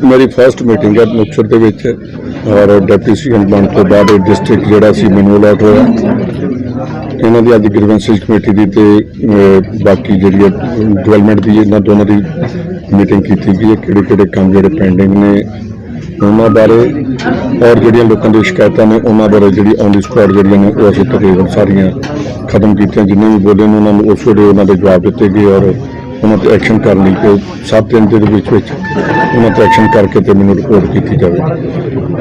मेरी first meeting है मुक्तसर दे विच और डिप्टी सीएम बन तो बाद डिस्ट्रिक्ट जिहड़ा सी मैनूं अलॉट होया। इन्हां दी अज ग्रीवेंसेस कमेटी दी ते बाकी जिहड़ी डेवलपमेंट दी इन्हां दोनों दी मीटिंग कीती गई है। किहड़े काम जिहड़े पेंडिंग ने उन्हां बारे और जिहड़ियां लोकां दी शिकायतां ने उन्हां बारे जिहड़ी ऑन दी स्पॉट जिहड़ियां ने वो असीं तकरीबन सारियां खत्म कीतियां। जिन्ने भी बोले ने उन्हां नूं उस वेले उन्हां दे जवाब दित्ते गए और उन्हां ते एक्शन करने के 7 दिन के विच उन्हां ते एक्शन करके ते मैनूं रिपोर्ट की जाए।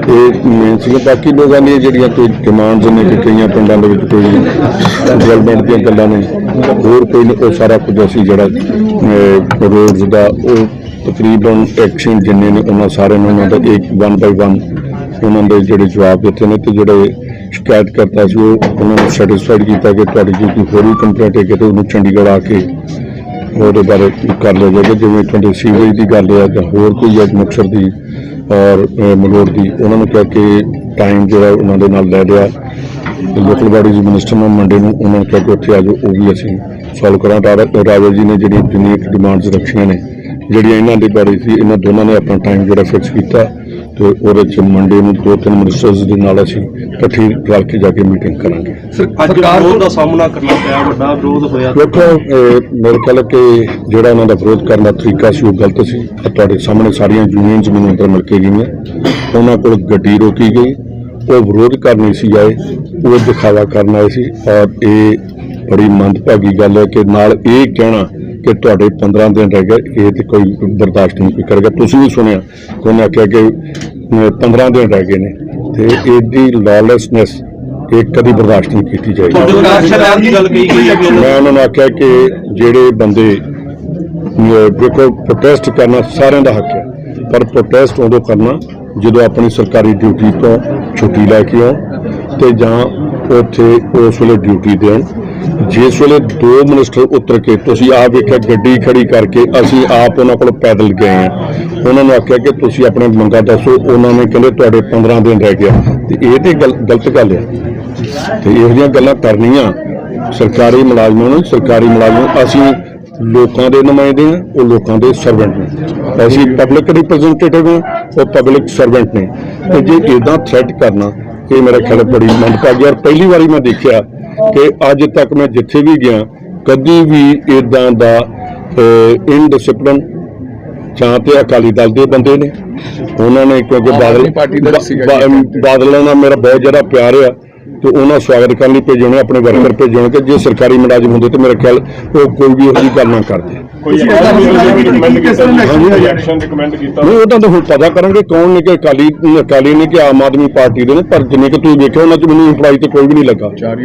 ये मेन सी बाकी लोगों ने जिहड़ियां कोई डिमांड्स ने कि कई पिंडां दे विच कोई डेवलपमेंट दी गल्लां ने होर कोई वो सारा कुछ असीं जिहड़ा रोड्स दा तकरीबन एक्शन जिन्ने ने उन्हां सारे उन्हां दा एक 1 बाय 1 उन्हां दे जिहड़े जवाब दित्ते ने ते जिहड़े शिकायत करता सी उन्होंने सैटिस्फाइड किया कि तुहाडी जी कोई होर भी कंप्लेंट है कि उन्होंने चंडीगढ़ आके और बारे कर लिया जाएगा। जिवें तुहाडे सीवरेज की गल है जां होर कोई है मुक्तसर की और मलोड़ की उन्होंने कहा कि टाइम जो उन्होंने नाल लै लिया। लोकल बॉडीज मिनिस्टर ने मंडे में उन्होंने कहा कि उत्थे आ जाओ वो भी असीं सॉल्व करा। राजा जी ने जिन्नी डिमांड्स रखियां ने जिहड़ियां इन्हां दी बारे सी इन्हां दोनों ने अपना टाइम जो फिक्स किया तो वो मंडे में 2-3 मिनिस्टर्स के नाल असीं इकट्ठी रल के जाके मीटिंग करांगे। विरोध का सामना करना पिया, वड्डा विरोध होया। देखो मेरे ख्याल कि जिहड़ा उन्हां दा विरोध करने का तरीका सी वो गलत सी। तुहाडे सामने सारियां यूनियनस मैनूं अंदर मिल के गईयां, उन्हां कोल गड्डी रोकी गई, वो विरोध करने सी आए, वो दिखावा करना आए सी। और ये बड़ी मंदभागी गल है कि नाल ये कहना कि तुहाडे 15 दिन रह गए, ये तो कोई बर्दाश्त नहीं कोई करेगा। तुसीं भी सुनिया कि उन्हें आख्या कि 15 दिन रह गए ने ते एडी लॉलेसनेस एक कभी बर्दाश्त नहीं की जाएगी। मैं उन्होंने आख्या कि जिहड़े बंदे देखो प्रोटेस्ट करना सारे का हक है, पर प्रोटेस्ट उदों करना जो अपनी सरकारी ड्यूटी तो छुट्टी लैके आओ तो जां उत्थे उस वेले ड्यूटी देन। जिस वेले 2 मिनिस्टर उतर के तुसीं आप वेख्या गड्डी खड़ी करके असीं आप उन्हां कोल पैदल गए हैं, उन्होंने आख्या कि तुसीं अपने मंगा दसो, उन्होंने कहते तुहाडे 15 दिन रह गया। तो ये तो गलत गल है। तो इहो जिहियां गल्लां करनियां सरकारी मुलाजमां नूं, सरकारी मुलाजम असीं लोकां दे नुमाइंदे हैं, वो लोकां दे सर्वेंट ने, असीं पब्लिक रिप्रजेंटेटिव हैं, वो पब्लिक सर्वेंट ने। तो जे इदां थ्रैट करना ये मेरा ख्याल बड़ी मंदभागी। और पहली बारी मैं देखा कि अज तक मैं जिथे भी गया कभी भी इदां दा इनडिसिपलिन जां ते अकाली दल के बंदे ने उन्होंने, क्योंकि बादलों नाल मेरा बहुत ज़्यादा प्यार है तो उन्होंने स्वागत करने भेजे होने, अपने वर्कर भेजे होने कि जे सरकारी मुलाजिम होंगे तो मेरा ख्याल वो कोई भी यही गल ना करते। नहीं वो तो हम पता करेंगे कौन ने कि अकाली ने कि आम आदमी पार्टी के ने, पर जिन्हें कि तुम देखिए उन्होंने मैंने इंप्लाई तो कोई भी नहीं लगा। 4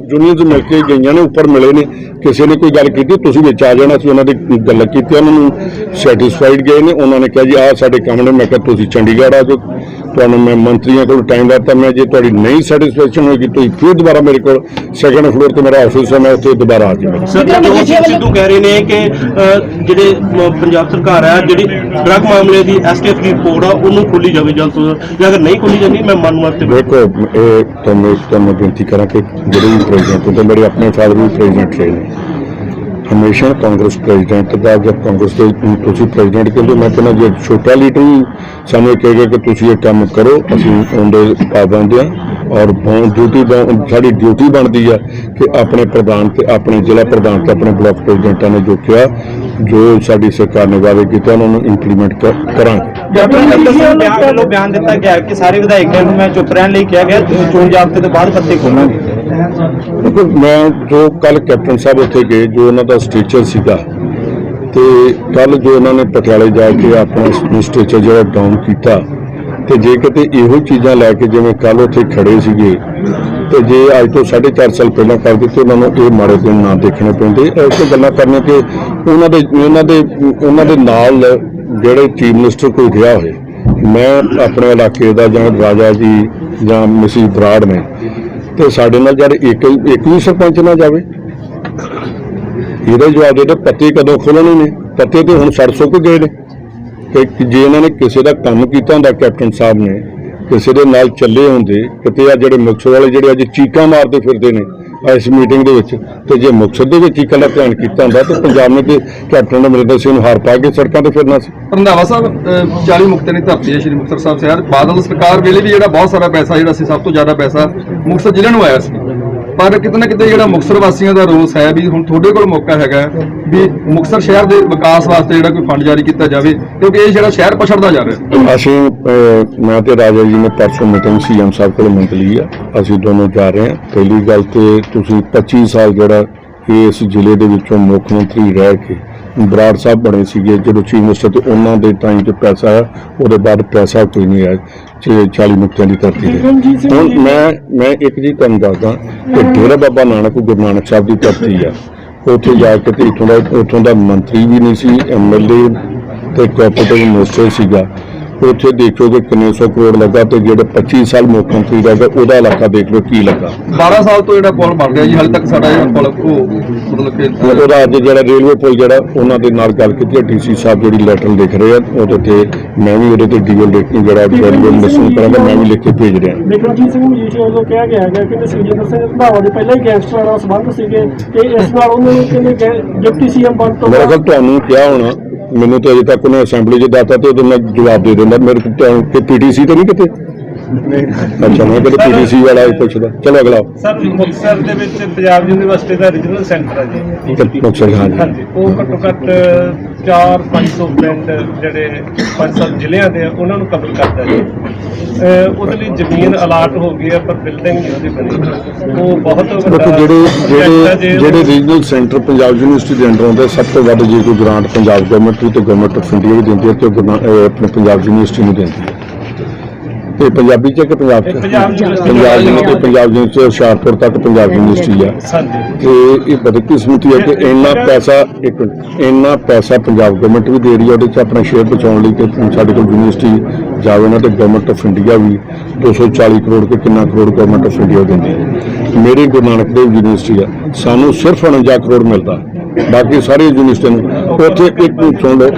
यूनियन मिल के गई ने, उपर मिले ने, किसी ने कोई गल की तुसीं विच आ जाना सी, उन्होंने गल की, उन्होंने सैटिस्फाइड गए ने। उन्होंने कहा जी आ साडे काम ने, मैं कहा तुसीं चंडीगढ़ आ जाओ, तुहानूं मैं मंत्रियों को टाइम दिता, मैं जे तुहाडी नहीं सैटिस्फैक्शन होगी तो फिर दोबारा मेरे को सैकंड फ्लोर तो मेरा ऑफिस है, मैं उत्थे दोबारा आ जाऊंगा। सिद्धू कह रहे हैं कि जिहड़े पंजाब सरकार है जिहड़ी ड्रग मामले की एसटीएफ की रिपोर्ट आ उन्होंने खोली जाए जल्द तो जल्द, अगर नहीं खोली जाती मैं मानूंगा। देखो मैं बेनती करा कि जिहड़े भी प्रेजिडेंट होंदे, मेरे अपने फादर भी प्रेजिडेंट रहे हैं, हमेशा कांग्रेस प्रेजिडेंट का जब कांग्रेस के तुसीं प्रेजिडेंट कहते, मैं कहना जो छोटा लीडर ही सानूं कहेगा कि तुसीं ये काम करो, असीं उनके पाबंद हैं। और साड़ी ड्यूटी बनती है कि अपने प्रधान से अपने जिला प्रधान से अपने ब्लॉक प्रेजिडेंटा ने जो किया, जो साड़ी सरकार ने वादे किए उन्होंने इंप्लीमेंट करांगे। बयान दिता गया कि सारे विधायकों को मैं चुप रहने कहा गया, चोण जाब्ते तो बाद पत्ते खोलांगे। देखो मैं जो कल कैप्टन साहब उत्थे गए, जो उन्होंने स्ट्रक्चर सीगा ते कल जो उन्होंने पटियाले जाके अपना स्ट्रक्चर जो डाउन किया, तो जे किते इहो चीज़ां लैके जिवें कल उत्थे खड़े सीगे तो जे अज तो 4.5 साल पहला कर दिते, उन्होंने ये माड़े दिन ना देखने पेंदे। ऐसे गल्लां करने कि उन्होंने नाल जिहड़े चीफ मिनिस्टर कोई रहा होए, मैं अपने इलाके का जां राजा जी जां मिसिज बराड़ ने तो साडे नाल जद एक भी सरपंच ना जाए, ये जवाब दे पत्ते कदों खोलने ने, पत्ते तो हुण सड़ सुक गए ने। कि जे इन्होंने किसी का काम किया होंदा कैप्टन साहब ने किसी के नाल चले होंदे, किते आ जिहड़े मुक्तसर वाले जिहड़े अज चीकां मारते फिरदे ने ਇਸ ਮੀਟਿੰਗ ਦੇ ਵਿੱਚ। ਤੇ ਜੇ ਮੁਕਤਸਰ ਦੇ ਵਿੱਚ ਹੀ ਇਕੱਲਾ ਧਿਆਨ ਕੀਤਾ ਹੁੰਦਾ ਤੇ ਪੰਜਾਬ ਨੇ ਤੇ ਕੈਪਟਨ ਅਮਰਿੰਦਰ ਸਿੰਘ ਨੂੰ ਹਾਰ ਪਾ ਕੇ ਸੜਕਾਂ ਤੇ ਫਿਰਨਾ ਸੀ। ਰੰਧਾਵਾ ਸਾਹਿਬ 40 ਮੁਕਤਿਆਂ ਦੀ ਧਰਤੀ ਹੈ ਸ਼੍ਰੀ ਮੁਕਤਸਰ ਸਾਹਿਬ ਸ਼ਹਿਰ। ਬਾਦਲ ਸਰਕਾਰ ਵੇਲੇ ਵੀ ਜਿਹੜਾ ਬਹੁਤ ਸਾਰਾ ਪੈਸਾ ਜਿਹੜਾ ਸੀ, ਸਭ ਤੋਂ ਜ਼ਿਆਦਾ ਪੈਸਾ ਮੁਕਤਸਰ ਜ਼ਿਲ੍ਹੇ ਨੂੰ ਆਇਆ ਸੀ, ਪਰ ਕਿਤੇ ਨਾ ਕਿਤੇ ਜਿਹੜਾ ਮੁਕਤਸਰ ਵਾਸੀਆਂ ਦਾ ਰੋਸ ਹੈ ਵੀ ਹੁਣ ਤੁਹਾਡੇ ਕੋਲ ਮੌਕਾ ਹੈਗਾ ਵੀ ਮੁਕਤਸਰ ਸ਼ਹਿਰ ਦੇ ਵਿਕਾਸ ਵਾਸਤੇ ਜਿਹੜਾ ਕੋਈ ਫੰਡ ਜਾਰੀ ਕੀਤਾ ਜਾਵੇ, ਕਿਉਂਕਿ ਇਹ ਜਿਹੜਾ ਸ਼ਹਿਰ ਪਛੜਦਾ ਜਾ ਰਿਹਾ। ਅਸੀਂ ਮੈਂ ਤੇ ਰਾਜਾ ਜੀ ਨੇ ਪਰਸੋਂ ਮੀਟਿੰਗ ਸੀਐਮ ਸਾਹਿਬ ਕੋਲ ਮੰਗ ਲਈ ਆ, ਅਸੀਂ ਦੋਨੋਂ ਜਾ ਰਹੇ ਹਾਂ। ਪਹਿਲੀ ਗੱਲ ਤੇ ਤੁਸੀਂ 25 ਸਾਲ ਜਿਹੜਾ ਇਸ ਜ਼ਿਲ੍ਹੇ ਦੇ ਵਿੱਚੋਂ ਮੁੱਖ ਮੰਤਰੀ ਰਹਿ ਕੇ ਬਰਾੜ ਸਾਹਿਬ ਬਣੇ ਸੀਗੇ ਜਦੋਂ ਚੀਫ ਮਿਨਿਸਟਰ, ਤੇ ਉਹਨਾਂ ਦੇ ਟਾਈਮ ਤੇ ਪੈਸਾ ਆਇਆ, ਉਹਦੇ ਬਾਅਦ ਪੈਸਾ ਕੋਈ ਨਹੀਂ ਆਇਆ 40 ਮੁਕਤਿਆਂ ਦੀ ਧਰਤੀ ਤੇ। ਹੁਣ ਮੈਂ ਇੱਕ ਚੀਜ਼ ਤੁਹਾਨੂੰ ਦੱਸਦਾ ਕਿ ਡੇਰਾ ਬਾਬਾ ਨਾਨਕ ਗੁਰੂ ਨਾਨਕ ਸਾਹਿਬ ਦੀ ਧਰਤੀ ਆ, ਉੱਥੇ ਜਾ ਕੇ ਤੇ ਉੱਥੋਂ ਦਾ ਮੰਤਰੀ ਵੀ ਨਹੀਂ ਸੀ, ਐਮਐਲਏ ਤੇ ਕੈਪੀਟਲ ਮਿਨਿਸਟਰ ਸੀਗਾ। ਉੱਥੇ ਦੇਖੋਗੇ ਕਿੰਨੇ 100 ਕਰੋੜ ਲੱਗਾ, ਤੇ ਜਿਹੜੇ 25 ਸਾਲ ਮੁੱਖ ਮੰਤਰੀ ਦਾ ਉਹਦਾ ਇਲਾਕਾ ਦੇਖ ਲਓ ਕੀ ਲੱਗਾ। 12 ਸਾਲ ਤੋਂ ਜਿਹੜਾ ਪੁਲ ਬਣ ਰਿਹਾ ਜੀ, ਹਾਲੇ ਤੱਕ ਸਾਡਾ ਜਿਹੜਾ ਪੁਲ ਉਹ ਮਤਲਬ ਕਿ ਉਹਦਾ ਅੱਜ ਜਿਹੜਾ ਰੇਲਵੇ ਪੁਲ ਜਿਹੜਾ ਉਹਨਾਂ ਦੇ ਨਾਲ ਗੱਲ ਕੀਤੀ ਹੈ, ਡੀਸੀ ਸਾਹਿਬ ਜਿਹੜੀ ਲੈਟਰ ਲਿਖ ਰਹੇ ਆ ਉਹਦੇ ਤੇ ਮੈਂ ਵੀ ਉਹਦੇ ਤੇ ਡੀਐਲ ਰੇਟਿੰਗ ਜਿਹੜਾ ਰੇਲਵੇ ਮਿਸ਼ਨ ਕਰਾਂਗਾ, ਮੈਂ ਵੀ ਲਿਖ ਕੇ ਭੇਜ ਰਿਹਾ। ਬਿਕਰਮਜੀਤ ਸਿੰਘ ਮਜੀਠੀਆ ਵੱਲੋਂ ਕਿਹਾ ਗਿਆ ਹੈ ਕਿ ਸੁਖਜਿੰਦਰ ਸਿੰਘ ਰੰਧਾਵਾ ਦੇ ਪਹਿਲਾਂ ਹੀ ਗੈਂਗਸਟਰਾਂ ਨਾਲ ਸੰਬੰਧ ਸੀਗੇ ਤੇ ਇਸ ਨਾਲ ਉਹਨਾਂ ਨੂੰ ਕਹਿੰਦੇ ਡਿਪਟੀ ਸੀਐਮ ਬਣ ਤੋਂ ਮੇਰਾ ਖਿਆਲ ਤੁਹਾਨੂੰ ਕਿਹਾ ਹੋਣਾ, ਮੈਨੂੰ ਤਾਂ ਅਜੇ ਤੱਕ ਉਹਨੇ ਅਸੈਂਬਲੀ 'ਚ ਦੱਸਤਾ ਤੇ ਉਦੋਂ ਮੈਂ ਜਵਾਬ ਦੇ ਦਿੰਦਾ। ਮੇਰੇ ਕਿ ਪੀਟੀਸੀ ਤਾਂ ਨਹੀਂ ਕਿਤੇ ਅੱਛਾ, ਮੈਂ ਕਿਤੇ ਪੀਟੀਸੀ ਵਾਲਾ ਹੀ ਪੁੱਛਦਾ। ਚਲੋ ਅਗਲਾ ਸਰ, ਮੁਕਤਸਰ ਦੇ ਵਿੱਚ ਪੰਜਾਬ ਯੂਨੀਵਰਸਿਟੀ ਦਾ ਰੀਜਨਲ ਸੈਂਟਰ ਹੈ ਜੀ। ਮੁਕਤਸਰ ਹਾਂਜੀ, ਉਹ ਘੱਟੋ ਘੱਟ 400-500 ਪਿੰਡ ਜਿਹੜੇ 5-7 ਜ਼ਿਲ੍ਹਿਆਂ ਦੇ ਆ, ਉਹਨਾਂ ਨੂੰ ਕਵਰ ਕਰਦਾ ਜੀ। ਉਹਦੇ ਲਈ ਜ਼ਮੀਨ ਅਲਾਟ ਹੋ ਗਈ ਹੈ, ਪਰ ਬਿਲਡਿੰਗ ਨਹੀਂ ਉਹਦੀ ਬਣੀ। ਉਹ ਬਹੁਤ ਦੇਖੋ ਜਿਹੜੇ ਰੀਜਨਲ ਸੈਂਟਰ ਪੰਜਾਬ ਯੂਨੀਵਰਸਿਟੀ ਦੇ ਅੰਡਰ ਆਉਂਦੇ, ਸਭ ਤੋਂ ਵੱਧ ਜੇ ਕੋਈ ਗ੍ਰਾਂਟ ਪੰਜਾਬ ਗਵਰਨਮੈਂਟ ਤੇ ਗਵਰਨਮੈਂਟ ਆਫ ਇੰਡੀਆ ਵੀ ਦਿੰਦੀ ਹੈ ਤੇ ਆਪਣੇ ਪੰਜਾਬ ਯੂਨੀਵਰਸਿਟੀ ਨੂੰ ਦਿੰਦੀ ਹੈ। ਤੇ ਪੰਜਾਬੀ ਚ ਕਿ ਪੰਜਾਬ ਚ ਪੰਜਾਬ ਯੂਨੀਵਰਸਿਟੀ ਹੁਸ਼ਿਆਰਪੁਰ ਤੱਕ ਪੰਜਾਬ ਯੂਨੀਵਰਸਿਟੀ ਆ। ਤੇ ਇਹ ਬਦਕਿਸਮਤੀ ਹੈ ਕਿ ਇੰਨਾ ਪੈਸਾ ਪੰਜਾਬ ਗਵਰਨਮੈਂਟ ਵੀ ਦੇ ਰਹੀ ਹੈ, ਉਹਦੇ ਚ ਆਪਣਾ ਸ਼ੇਅਰ ਬਚਾਉਣ ਲਈ ਕਿ ਸਾਡੇ ਕੋਲ ਯੂਨੀਵਰਸਿਟੀ ਜਾਵੇ ਨਾ, ਤੇ ਗਵਰਨਮੈਂਟ ਆਫ ਇੰਡੀਆ ਵੀ 240 ਕਰੋੜ ਕਿ ਕਿੰਨਾ ਕਰੋੜ ਗਵਰਨਮੈਂਟ ਆਫ ਇੰਡੀਆ ਦਿੰਦੀ ਹੈ। ਮੇਰੀ ਗੁਰੂ ਨਾਨਕ ਦੇਵ ਯੂਨੀਵਰਸਿਟੀ ਆ, ਸਾਨੂੰ ਸਿਰਫ 49 ਕਰੋੜ ਮਿਲਦਾ, ਬਾਕੀ ਸਾਰੀ ਯੂਨੀਵਰਸਿਟੀ ਨੂੰ ਉੱਥੇ ਇੱਕ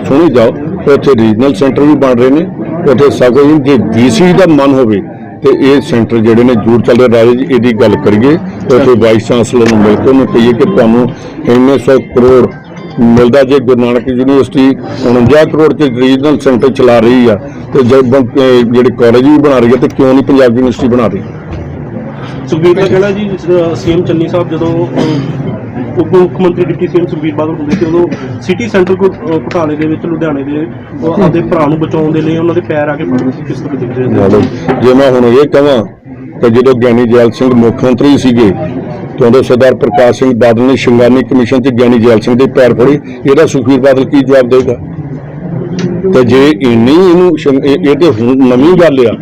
ਸੁਣੀ ਜਾਓ, ਉੱਥੇ ਰੀਜਨਲ ਸੈਂਟਰ ਵੀ ਬਣ ਰਹੇ ਨੇ, ਉੱਥੇ ਸਗੋਂ ਜੇ ਵੀਸੀ ਦਾ ਮਨ ਹੋਵੇ ਤੇ ਇਹ ਸੈਂਟਰ ਜਿਹੜੇ ਨੇ ਜ਼ਰੂਰ ਚੱਲ ਰਹੇ। ਰਾਜੇ ਜੀ ਇਹਦੀ ਗੱਲ ਕਰੀਏ, ਉੱਥੇ ਵਾਈਸ ਚਾਂਸਲਰ ਨੂੰ ਮਿਲ ਕੇ ਉਹਨੂੰ ਕਹੀਏ ਕਿ ਤੁਹਾਨੂੰ ਇੰਨੇ 100 ਕਰੋੜ ਮਿਲਦਾ। ਜੇ ਗੁਰੂ ਨਾਨਕ ਯੂਨੀਵਰਸਿਟੀ 49 ਕਰੋੜ ਚ ਰੀਜਨਲ ਸੈਂਟਰ ਚਲਾ ਰਹੀ ਆ, ਤੇ ਜਿਹੜੇ ਕਾਲਜ ਵੀ ਬਣਾ ਰਹੀ ਹੈ, ਤੇ ਕਿਉਂ ਨਹੀਂ ਪੰਜਾਬ ਯੂਨੀਵਰਸਿਟੀ ਬਣਾ ਰਹੀ? ਸੁਖਬੀਰ ਦਾ ਕਹਿਣਾ ਜੀ, ਸੀਐਮ ਚੰਨੀ ਸਾਹਿਬ ਜਦੋਂ ਉਪ ਮੁੱਖ ਮੰਤਰੀ ਡਿਪਟੀ ਸੀਐਮ ਸੁਖਬੀਰ ਬਾਦਲ ਹੁੰਦੇ ਸੀ, ਉਦੋਂ ਸਿਟੀ ਸੈਂਟਰ ਘੁਟਾਲੇ ਦੇ ਵਿੱਚ ਲੁਧਿਆਣੇ ਦੇ ਆਪਦੇ ਭਰਾ ਨੂੰ ਬਚਾਉਣ ਦੇ ਲਈ ਉਹਨਾਂ ਦੇ ਪੈਰ ਆ ਕੇ ਫੜਦੇ ਸੀ। ਕਿਸ ਤਰ੍ਹਾਂ ਦਿਖਦੇ ਨੇ? ਜੇ ਮੈਂ ਹੁਣ ਇਹ ਕਹਾਂ ਕਿ ਜਦੋਂ ਗਿਆਨੀ ਜੈਲ ਸਿੰਘ ਮੁੱਖ ਮੰਤਰੀ ਸੀਗੇ ਤੇ ਉਦੋਂ ਸਰਦਾਰ ਪ੍ਰਕਾਸ਼ ਸਿੰਘ ਬਾਦਲ ਨੇ ਸ਼ਿੰਗਾਨੀ ਕਮਿਸ਼ਨ 'ਚ ਗਿਆਨੀ ਜੈਲ ਸਿੰਘ ਦੇ ਪੈਰ ਫੜੇ, ਇਹਦਾ ਸੁਖਬੀਰ ਬਾਦਲ ਕੀ ਜਵਾਬ ਦੇਗਾ? ਤੇ ਜੇ ਇੰਨੀ ਇਹ ਤੇ ਹੁਣ ਨਵੀਂ ਗੱਲ ਆ,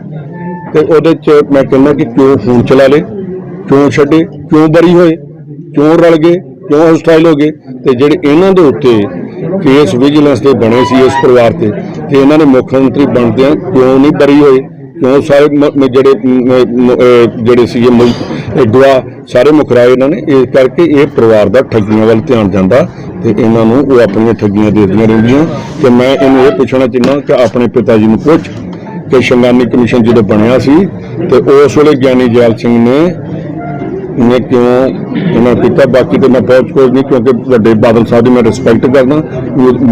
ਤੇ ਉਹਦੇ 'ਚ ਮੈਂ ਕਹਿੰਦਾ ਕਿ ਕਿਉਂ ਫੋਨ ਚਲਾ ਲੇ, ਕਿਉਂ ਛੱਡੇ, ਕਿਉਂ ਬਰੀ ਹੋਏ, ਕਿਉਂ ਰਲ ਗਏ, ਕਿਉਂ ਹਸਟਾਈਲ ਹੋ ਗਏ? ਤੇ ਜਿਹੜੇ ਇਹਨਾਂ ਦੇ ਉੱਤੇ ਕੇਸ ਵਿਜੀਲੈਂਸ ਦੇ ਬਣੇ ਸੀ ਇਸ ਪਰਿਵਾਰ ਤੇ ਇਹਨਾਂ ਨੇ ਮੁੱਖ ਮੰਤਰੀ ਬਣਦਿਆਂ ਕਿਉਂ ਨਹੀਂ ਬਰੀ ਹੋਏ? ਕਿਉਂ ਸਾਰੇ ਜਿਹੜੇ ਸੀਗੇ ਗਵਾਹ ਸਾਰੇ ਮੁਕਰਾਏ ਇਹਨਾਂ ਨੇ? ਇਸ ਕਰਕੇ ਇਹ ਪਰਿਵਾਰ ਦਾ ਠੱਗੀਆਂ ਵੱਲ ਧਿਆਨ ਜਾਂਦਾ ਤੇ ਇਹਨਾਂ ਨੂੰ ਉਹ ਆਪਣੀਆਂ ਠੱਗੀਆਂ ਦੇਦੀਆਂ ਰਹਿੰਦੀਆਂ। ਤੇ ਮੈਂ ਇਹਨੂੰ ਇਹ ਪੁੱਛਣਾ ਚਾਹੁੰਦਾ ਕਿ ਆਪਣੇ ਪਿਤਾ ਜੀ ਨੂੰ ਪੁੱਛ ਕਿ ਸ਼ਿੰਗਾਨੀ ਕਮਿਸ਼ਨ ਜਦੋਂ ਬਣਿਆ ਸੀ ਤੇ ਉਸ ਵੇਲੇ ਗਿਆਨੀ ਜੈਲ ਸਿੰਘ ਨੇ ਕਿਉਂ ਇਹਨਾਂ ਕੀਤਾ? ਬਾਕੀ ਤੇ ਮੈਂ ਬਹੁਤ ਕੁਝ ਨਹੀਂ, ਕਿਉਂਕਿ ਵੱਡੇ ਬਾਦਲ ਸਾਹਿਬ ਦੀ ਮੈਂ ਰਿਸਪੈਕਟ ਕਰਦਾ,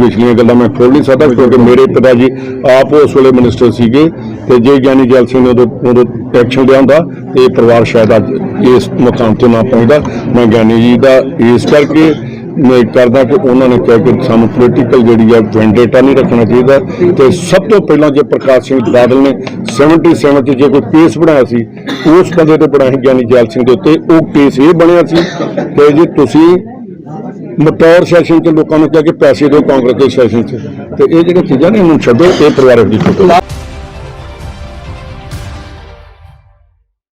ਵਿਚਲੀਆਂ ਗੱਲਾਂ ਮੈਂ ਖੋਲ ਨਹੀਂ ਸਕਦਾ, ਕਿਉਂਕਿ ਮੇਰੇ ਪਿਤਾ ਜੀ ਆਪ ਉਸ ਵੇਲੇ ਮਿਨਿਸਟਰ ਸੀਗੇ। ਤੇ ਜੇ ਗਿਆਨੀ ਜੈਲ ਸਿੰਘ ਨੇ ਉਦੋਂ ਐਕਸ਼ਨ ਲਿਆ ਹੁੰਦਾ ਤੇ ਇਹ ਪਰਿਵਾਰ ਸ਼ਾਇਦ ਅੱਜ ਇਸ ਮੁਕਾਮ ਤੇ ਨਾ ਪਹੁੰਚਦਾ। ਮੈਂ ਗਿਆਨੀ ਜੀ ਦਾ ਇਸ ਕਰਕੇ ਮੈਂ ਕਰਦਾ ਕਿ ਉਹਨਾਂ ਨੇ ਕਿਹਾ ਕਿ ਸਾਨੂੰ ਪੋਲੀਟੀਕਲ ਜਿਹੜੀ ਆ ਵੈਂਡੇਟਾ ਨਹੀਂ ਰੱਖਣਾ ਚਾਹੀਦਾ। ਤੇ ਸਭ ਤੋਂ ਪਹਿਲਾਂ ਜੇ ਪ੍ਰਕਾਸ਼ ਸਿੰਘ ਬਾਦਲ ਨੇ 77 'ਚ ਜੇ ਕੋਈ ਕੇਸ ਬਣਾਇਆ ਸੀ, ਉਸ ਬੰਦੇ ਤੇ ਬਣਾਇਆ ਗਿਆਨੀ ਜੈਲ ਸਿੰਘ ਦੇ ਉੱਤੇ, ਉਹ ਕੇਸ ਇਹ ਬਣਿਆ ਸੀ ਕਿ ਜੇ ਤੁਸੀਂ ਮਟੌਰ ਸੈਸ਼ਨ 'ਚ ਲੋਕਾਂ ਨੂੰ ਕਿਹਾ ਕਿ ਪੈਸੇ ਦਿਓ ਕਾਂਗਰਸ ਦੇ ਸੈਸ਼ਨ 'ਚ, ਤੇ ਇਹ ਜਿਹੜੀਆਂ ਚੀਜ਼ਾਂ ਨੇ ਇਹਨੂੰ ਛੱਡੋ, ਇਹ ਪਰਿਵਾਰਕ ਦੀ ਫੋਟੋ।